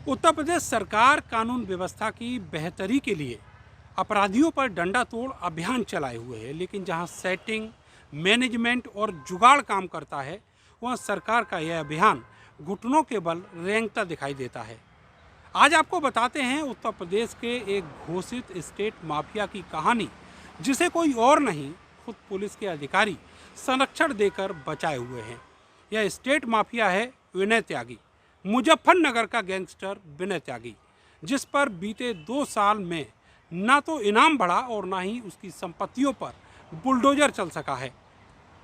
उत्तर प्रदेश सरकार कानून व्यवस्था की बेहतरी के लिए अपराधियों पर डंडा तोड़ अभियान चलाए हुए है, लेकिन जहां सेटिंग, मैनेजमेंट और जुगाड़ काम करता है, वहां सरकार का यह अभियान घुटनों के बल रेंगता दिखाई देता है। आज आपको बताते हैं उत्तर प्रदेश के एक घोषित स्टेट माफिया की कहानी, जिसे कोई और नहीं, खुद पुलिस के अधिकारी संरक्षण देकर बचाए हुए हैं। यह स्टेट माफिया है विनय त्यागी, मुजफ्फरनगर का गैंगस्टर विनय त्यागी, जिस पर बीते 2 साल में ना तो इनाम बढ़ा और ना ही उसकी संपत्तियों पर बुलडोजर चल सका है।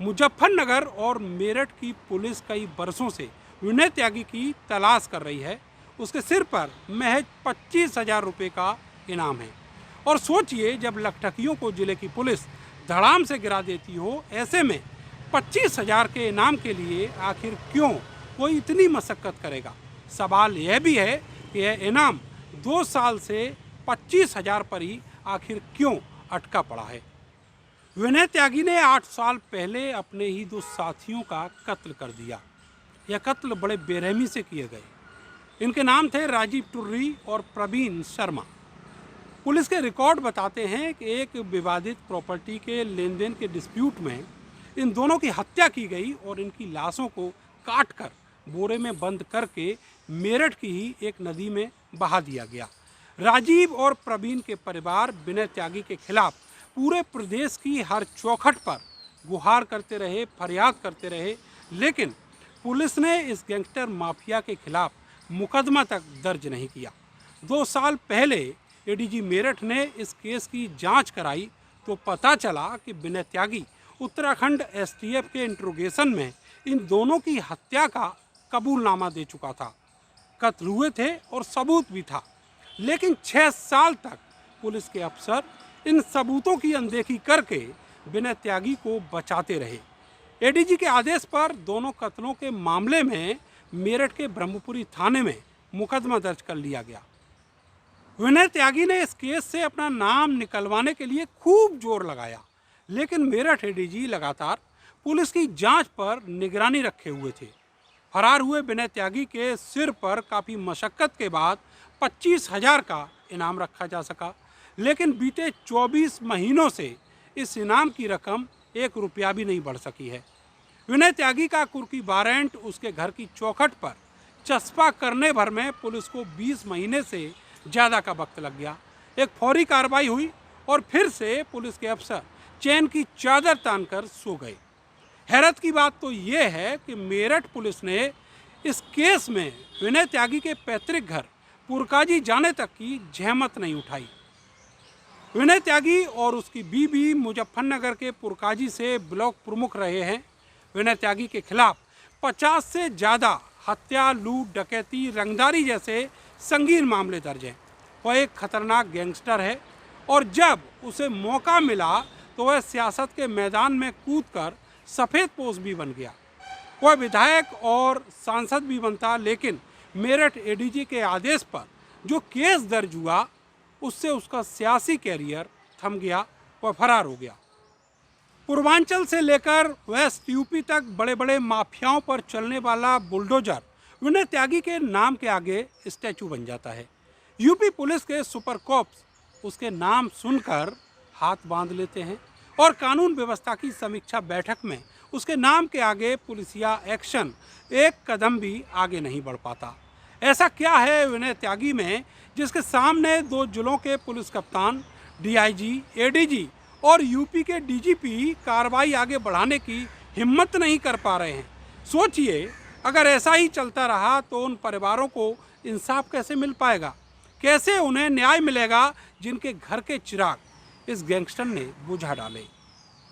मुजफ्फरनगर और मेरठ की पुलिस कई बरसों से विनय त्यागी की तलाश कर रही है। उसके सिर पर महज 25,000 रुपये का इनाम है। और सोचिए, जब लखटकियों को जिले की पुलिस धड़ाम से गिरा देती हो, ऐसे में 25,000 के इनाम के लिए आखिर क्यों कोई इतनी मशक्कत करेगा। सवाल यह भी है कि यह इनाम 2 साल से 25,000 पर ही आखिर क्यों अटका पड़ा है। विनय त्यागी ने 8 साल पहले अपने ही 2 साथियों का कत्ल कर दिया। यह कत्ल बड़े बेरहमी से किए गए। इनके नाम थे राजीव टुर्री और प्रवीण शर्मा। पुलिस के रिकॉर्ड बताते हैं कि एक विवादित प्रॉपर्टी के लेन देन के डिस्प्यूट में इन दोनों की हत्या की गई और इनकी लाशों को काटकर बोरे में बंद करके मेरठ की ही एक नदी में बहा दिया गया। राजीव और प्रवीण के परिवार विनय त्यागी के खिलाफ पूरे प्रदेश की हर चौखट पर गुहार करते रहे, फरियाद करते रहे, लेकिन पुलिस ने इस गैंगस्टर माफिया के खिलाफ मुकदमा तक दर्ज नहीं किया। 2 साल पहले एडीजी मेरठ ने इस केस की जांच कराई तो पता चला कि विनय त्यागी उत्तराखंड एसटीएफ के इंट्रोगेशन में इन दोनों की हत्या का कबूलनामा दे चुका था। कत्ल हुए थे और सबूत भी था, लेकिन 6 साल तक पुलिस के अफसर इन सबूतों की अनदेखी करके विनय त्यागी को बचाते रहे। एडीजी के आदेश पर दोनों कत्लों के मामले में मेरठ के ब्रह्मपुरी थाने में मुकदमा दर्ज कर लिया गया। विनय त्यागी ने इस केस से अपना नाम निकलवाने के लिए खूब जोर लगाया, लेकिन मेरठ एडीजी लगातार पुलिस की जांच पर निगरानी रखे हुए थे। फरार हुए विनय त्यागी के सिर पर काफ़ी मशक्क़त के बाद 25,000 का इनाम रखा जा सका, लेकिन बीते 24 महीनों से इस इनाम की रकम 1 रुपया भी नहीं बढ़ सकी है। विनय त्यागी का कुर्की वारंट उसके घर की चौखट पर चस्पा करने भर में पुलिस को 20 महीने से ज़्यादा का वक्त लग गया। एक फौरी कार्रवाई हुई और फिर से पुलिस के अफसर चैन की चादर तानकर सो गए। हैरत की बात तो ये है कि मेरठ पुलिस ने इस केस में विनय त्यागी के पैतृक घर पुरकाजी जाने तक की जहमत नहीं उठाई। विनय त्यागी और उसकी बीवी मुजफ्फरनगर के पुरकाजी से ब्लॉक प्रमुख रहे हैं। विनय त्यागी के खिलाफ 50 से ज़्यादा हत्या, लूट, डकैती, रंगदारी जैसे संगीन मामले दर्ज हैं। वह एक खतरनाक गैंगस्टर है और जब उसे मौका मिला तो वह सियासत के मैदान में कूदकर सफ़ेद पोश भी बन गया। वह विधायक और सांसद भी बनता, लेकिन मेरठ एडीजी के आदेश पर जो केस दर्ज हुआ उससे उसका सियासी कैरियर थम गया। वह फरार हो गया। पूर्वांचल से लेकर वेस्ट यूपी तक बड़े बड़े माफियाओं पर चलने वाला बुलडोजर विनय त्यागी के नाम के आगे स्टैचू बन जाता है। यूपी पुलिस के सुपर कॉप्स उसके नाम सुनकर हाथ बांध लेते हैं और कानून व्यवस्था की समीक्षा बैठक में उसके नाम के आगे पुलिसिया एक्शन एक कदम भी आगे नहीं बढ़ पाता। ऐसा क्या है विनय त्यागी में जिसके सामने 2 जिलों के पुलिस कप्तान, डीआईजी, एडीजी और यूपी के डीजीपी कार्रवाई आगे बढ़ाने की हिम्मत नहीं कर पा रहे हैं। सोचिए, अगर ऐसा ही चलता रहा तो उन परिवारों को इंसाफ कैसे मिल पाएगा, कैसे उन्हें न्याय मिलेगा जिनके घर के चिराग इस गैंगस्टर ने बुझा डाले।